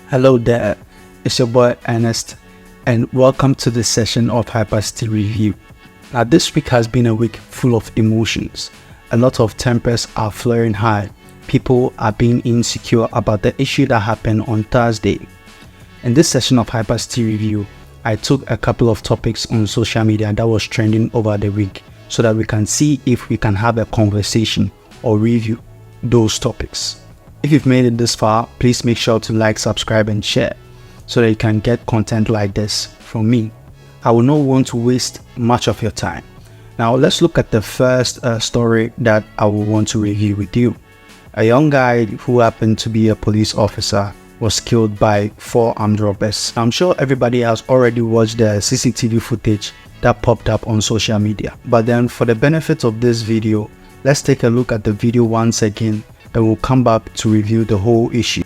Hello there, it's your boy Ernest, and welcome to this session of Hypercity Review. Now, this week has been a week full of emotions. A lot of tempers are flaring high. People are being insecure about the issue that happened on Thursday. In this session of Hypercity Review, I took a couple of topics on social media that was trending over the week so that we can see if we can have a conversation or review those topics. If you've made it this far, please make sure to like, subscribe and share so that you can get content like this from me. I will not want to waste much of your time. Now let's look at the first story that I will want to review with you. A young guy who happened to be a police officer was killed by 4 armed robbers. I'm sure everybody has already watched the CCTV footage that popped up on social media. But then for the benefit of this video, let's take a look at the video once again and we'll come back to review the whole issue.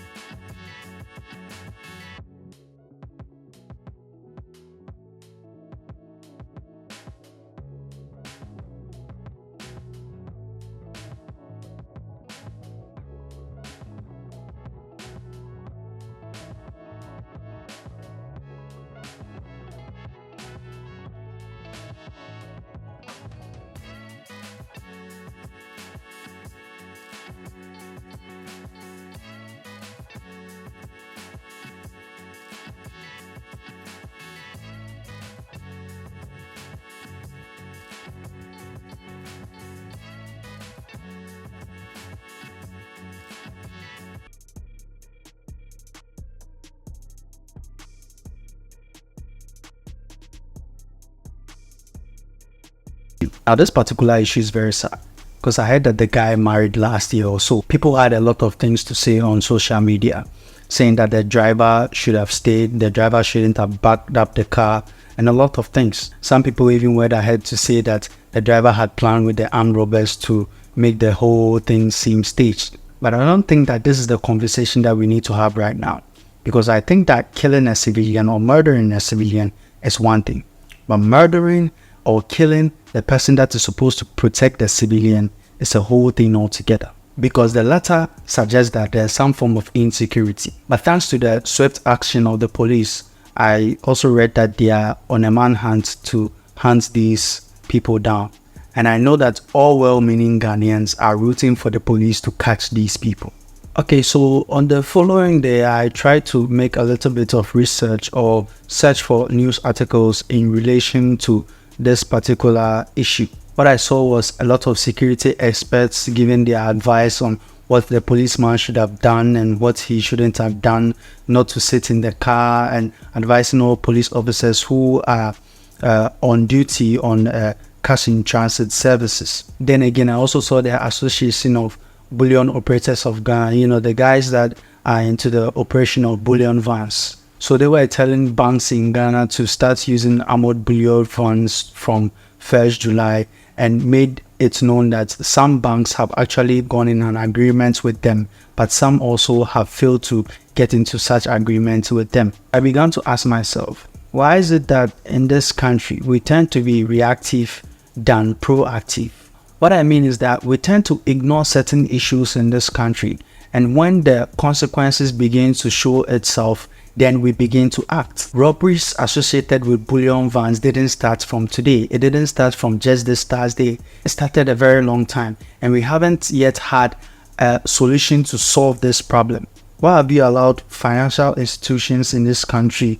Now this particular issue is very sad because I heard that the guy married last year or so. People had a lot of things to say on social media saying that the driver should have stayed, the driver shouldn't have backed up the car and a lot of things. Some people even went ahead to say that the driver had planned with the armed robbers to make the whole thing seem staged. But I don't think that this is the conversation that we need to have right now, because I think that killing a civilian or murdering a civilian is one thing, but murdering or killing the person that is supposed to protect the civilian is a whole thing altogether, because the latter suggests that there's some form of insecurity. But thanks to the swift action of the police, I also read that they are on a manhunt to hunt these people down. And I know that all well-meaning Ghanaians are rooting for the police to catch these people. Okay, so on the following day, I tried to make a little bit of research or search for news articles in relation to this particular issue. What I saw was a lot of security experts giving their advice on what the policeman should have done and what he shouldn't have done, not to sit in the car, and advising all police officers who are on duty on cash in transit services. Then again, I also saw the Association of Bullion Operators of Ghana, you know, the guys that are into the operation of bullion vans. So they were telling banks in Ghana to start using armored bullion funds from 1st July and made it known that some banks have actually gone in an agreement with them, but some also have failed to get into such agreements with them. I began to ask myself, why is it that in this country we tend to be reactive than proactive? What I mean is that we tend to ignore certain issues in this country, and when the consequences begin to show itself, then we begin to act. Robberies associated with bullion vans didn't start from today. It didn't start from just this Thursday. It started a very long time, and we haven't yet had a solution to solve this problem. Why have you allowed financial institutions in this country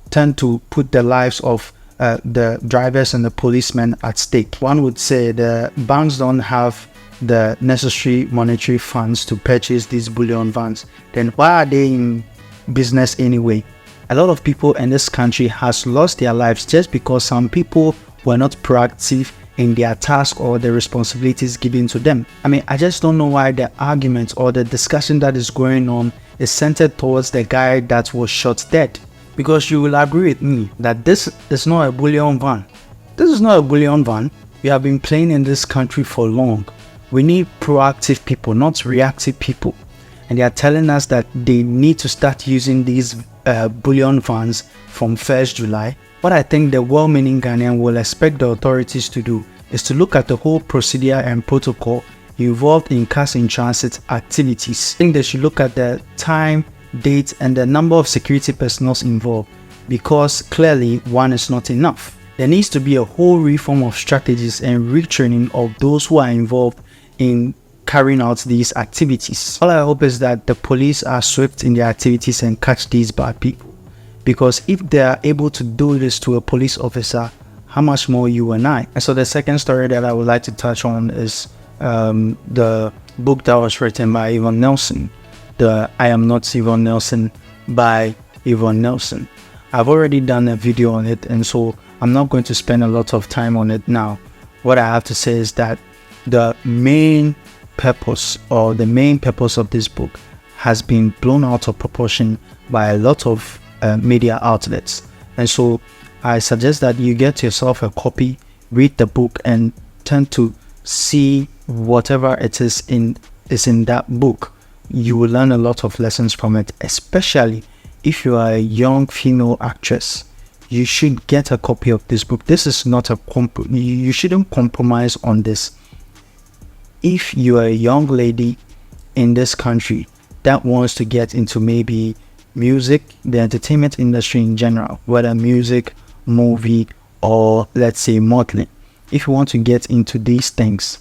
tend to put the lives of the drivers and the policemen at stake? One would say the banks don't have the necessary monetary funds to purchase these bullion vans. Then why are they in business anyway? A lot of people in this country has lost their lives just because some people were not proactive in their task or the responsibilities given to them. I mean, I just don't know why the argument or the discussion that is going on is centered towards the guy that was shot dead. Because you will agree with me that this is not a bullion van. This is not a bullion van. We have been playing in this country for long. We need proactive people, not reactive people. And they are telling us that they need to start using these bullion vans from 1st July. What I think the well-meaning Ghanaian will expect the authorities to do is to look at the whole procedure and protocol involved in cars in transit activities. I think they should look at the time, date, and the number of security personnel involved, because clearly one is not enough. There needs to be a whole reform of strategies and retraining of those who are involved in carrying out these activities. All I hope is that the police are swift in their activities and catch these bad people, because if they are able to do this to a police officer, how much more you and I? And so the second story that I would like to touch on is the book that was written by Yvonne Nelson, the I Am Not Yvonne Nelson by Yvonne Nelson. I've already done a video on it, and so I'm not going to spend a lot of time on it now. What I have to say is that the main purpose of this book has been blown out of proportion by a lot of media outlets, and so I suggest that you get yourself a copy, read the book, and tend to see whatever it is in that book. You will learn a lot of lessons from it, especially if you are a young female actress. You should get a copy of this book. This is not a you shouldn't compromise on this. If you are a young lady in this country that wants to get into maybe music, the entertainment industry in general, whether music, movie, or let's say modeling, if you want to get into these things,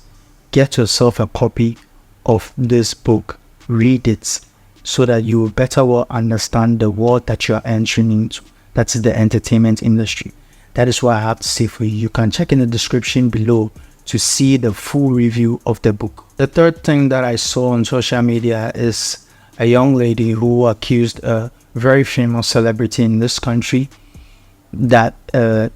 get yourself a copy of this book, read it, so that you will better well understand the world that you are entering into. That's the entertainment industry. That is what I have to say for you. You can check in the description below to see the full review of the book. The third thing that I saw on social media is a young lady who accused a very famous celebrity in this country that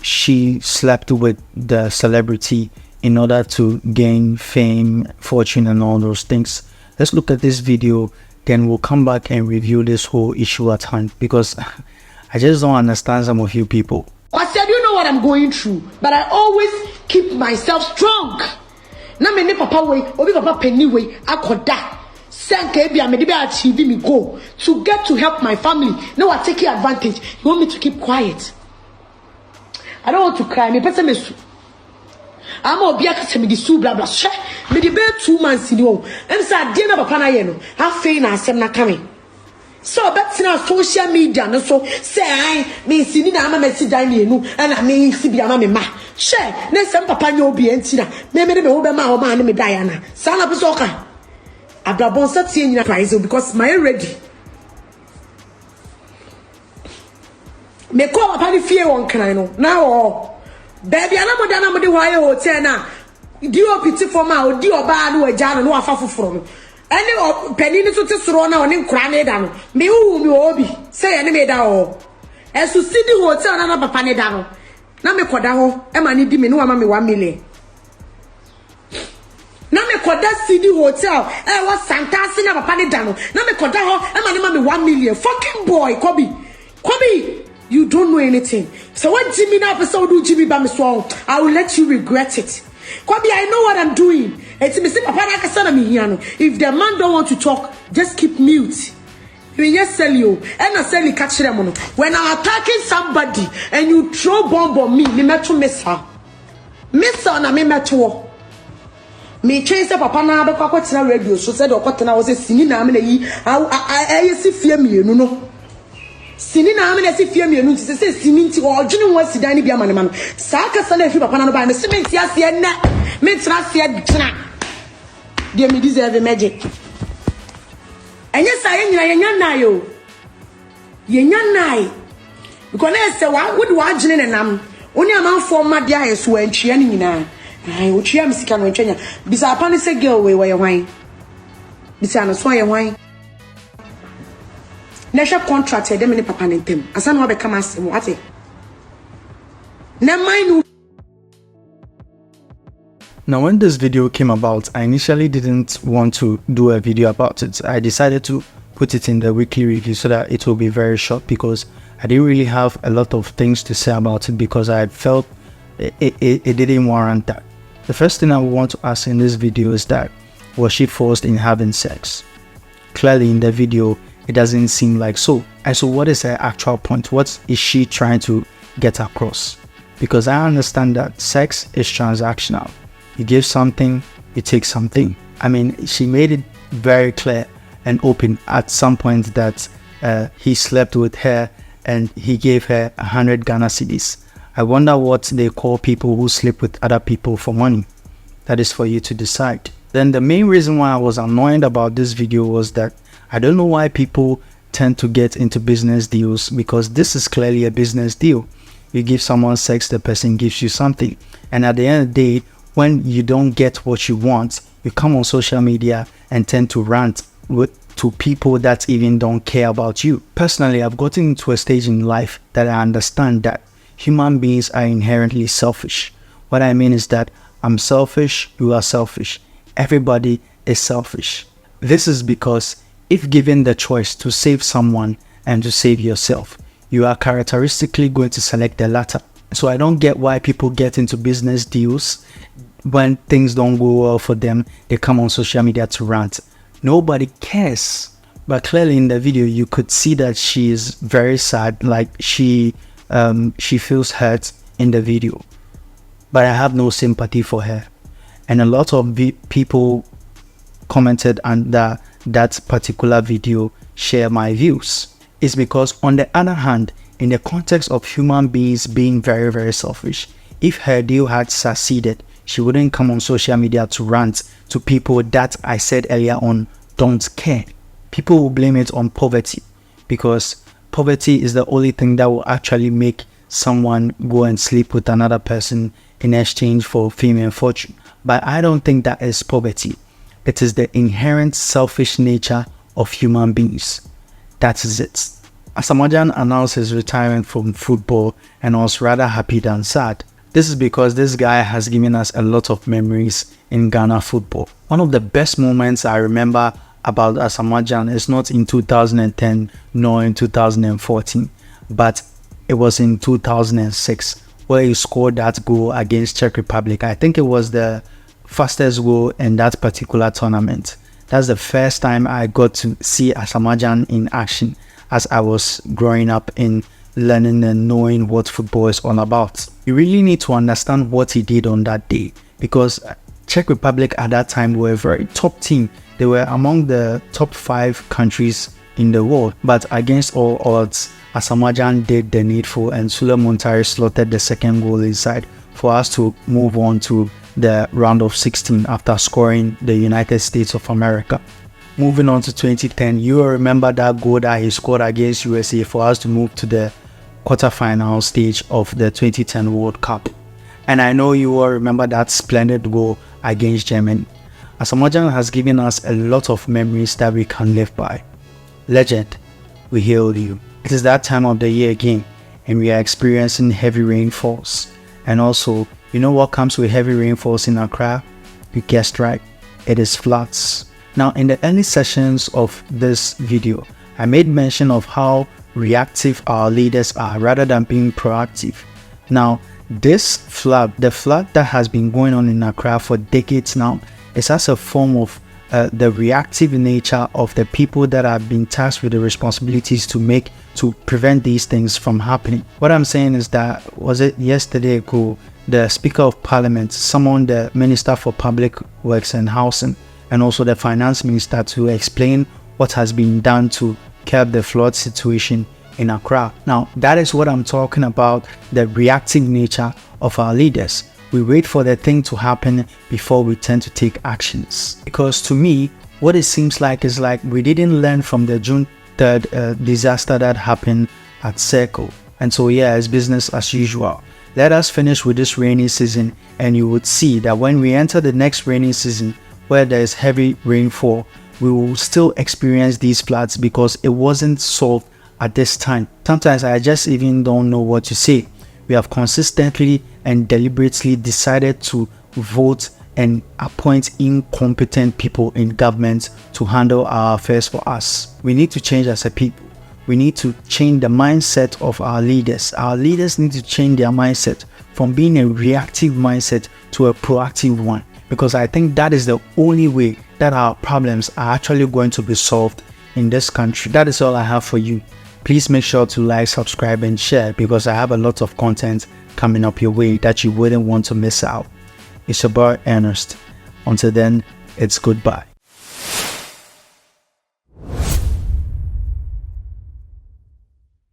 she slept with the celebrity in order to gain fame, fortune, and all those things. Let's look at this video, then we'll come back and review this whole issue at hand, because I just don't understand some of you people. I said, you know what I'm going through, but I always keep myself strong. Na me ne papa way, obi papa penny way, akoda. Senke bi amede be achieve me goal to get to help my family. Now I take advantage. You want me to keep quiet? I don't want to cry. Me person me su. I'm obi akase me di su blah blah. She me di be 2 months in you. Em say ade na papa na ye no. Afei na asem na kame. So that's na social media no so say I me sini na ama me si dan ne nu na me si bia ma me ma she na sem papa nya obi enti na me me wo be ma o ma ne me dan na sa na person ka abrabon sa tie nyina prize because my ready me ko papa ni fie won kan no na o baby ana mo de wa ye hotel na di o piti for ma o di oba na waja no afa foforo no any penny ni so te soro na oni nkura na da no me wu mi obi say ye ne me da o esu sidi hotel na papa ne da no na me koda ho e ma ni di me no ama me 1 million na me koda sidi hotel e wa santasi na papa ne da no na me koda ho e ma ni ma me 1 million fucking boy Kobe, you don't know anything. So when Jimmy now episode do Jimmy by me so I will let you regret it. Kobe, I know what I'm doing. It's me say papa na kasa me here no. If the man don't want to talk, just keep mute. We just sell you. And I sell you catch them no. When I'm attacking somebody and you throw bomb on me meto miss her. Miss her na me meto. Me change papa na be kwakotena radio so said okotena was sini na me na yi I see fear me no. Sini na ame na si fie mienu nti se sini nti o dwene ho asidan ne bia mane ma no saa kasa na afi papa na no ba me se menti ase na me tra ase dwena de me deserve magic enye sa ye nyina ye nyanna yo ye nyanna because na se wa wo de wa dwene ne nam oni amanfo ma de ayeso antwea ne nyina ai o twea me sika no antwenya bisa apa ne se girl we ye hwan bisa no so ye hwan Nesha contract dem ne papa nentem asa no be come asem what na mine. Now when this video came about, I initially didn't want to do a video about it. I decided to put it in the weekly review so that it will be very short, because I didn't really have a lot of things to say about it, because I felt it didn't warrant that. The first thing I want to ask in this video is that, was she forced in having sex? Clearly in the video it doesn't seem like so. And so what is her actual point? What is she trying to get across? Because I understand that sex is transactional. You give something, you take something. I mean, she made it very clear and open at some point that he slept with her and he gave her 100 Ghana cedis. I wonder what they call people who sleep with other people for money. That is for you to decide. Then the main reason why I was annoyed about this video was that I don't know why people tend to get into business deals, because this is clearly a business deal. You give someone sex, the person gives you something. And at the end of the day, when you don't get what you want, you come on social media and tend to rant to people that even don't care about you. Personally, I've gotten into a stage in life that I understand that human beings are inherently selfish. What I mean is that I'm selfish, you are selfish. Everybody is selfish. This is because if given the choice to save someone and to save yourself, you are characteristically going to select the latter. So I don't get why people get into business deals. When things don't go well for them, they come on social media to rant. Nobody cares. But clearly in the video, you could see that she is very sad, like she feels hurt in the video. But I have no sympathy for her. And a lot of people commented under that particular video share my views. It's because, on the other hand, in the context of human beings being very, very selfish, if her deal had succeeded, she wouldn't come on social media to rant to people that I said earlier on don't care. People will blame it on poverty, because poverty is the only thing that will actually make someone go and sleep with another person in exchange for fame and fortune. But I don't think that is poverty. It is the inherent selfish nature of human beings. That is it. Asamoah Gyan announced his retirement from football and I was rather happy than sad. This is because this guy has given us a lot of memories in Ghana football. One of the best moments I remember about Asamoah Gyan is not in 2010 nor in 2014, but it was in 2006 where he scored that goal against Czech Republic. I think it was the fastest goal in that particular tournament. That's the first time I got to see Asamoah Gyan in action as I was growing up in learning and knowing what football is all about. You really need to understand what he did on that day, because Czech Republic at that time were a very top team. They were among the top 5 countries in the world, but against all odds, Asamoah Gyan did the needful and Sule Muntari slotted the second goal inside for us to move on to the round of 16 after scoring the United States of America. Moving on to 2010, you will remember that goal that he scored against USA for us to move to the quarterfinal stage of the 2010 World Cup. And I know you will remember that splendid goal against Germany. Asamoah Gyan has given us a lot of memories that we can live by. Legend, we hail you. It is that time of the year again, and we are experiencing heavy rainfalls. And also, you know what comes with heavy rainfalls in Accra? You guessed right, it is floods. Now, in the early sessions of this video, I made mention of how reactive our leaders are rather than being proactive. Now, this flood, the flood that has been going on in Accra for decades now, is as a form of the reactive nature of the people that have been tasked with the responsibilities to prevent these things from happening. What I'm saying is that, was it yesterday ago, the Speaker of Parliament summoned the Minister for Public Works and Housing and also the Finance Minister to explain what has been done to curb the flood situation in Accra. Now, that is what I'm talking about, the reactive nature of our leaders. We wait for the thing to happen before we tend to take actions. Because to me, what it seems like is like we didn't learn from the June 3rd disaster that happened at Circle. And so yeah, it's business as usual. Let us finish with this rainy season and you would see that when we enter the next rainy season where there is heavy rainfall, we will still experience these floods because it wasn't solved at this time. Sometimes I just even don't know what to say. We have consistently and deliberately decided to vote and appoint incompetent people in government to handle our affairs for us. We need to change as a people. We need to change the mindset of our leaders. Our leaders need to change their mindset from being a reactive mindset to a proactive one, because I think that is the only way that our problems are actually going to be solved in this country. That is all I have for you. Please make sure to like, subscribe and share, because I have a lot of content coming up your way that you wouldn't want to miss out. It's your boy Ernest. Until then, it's goodbye.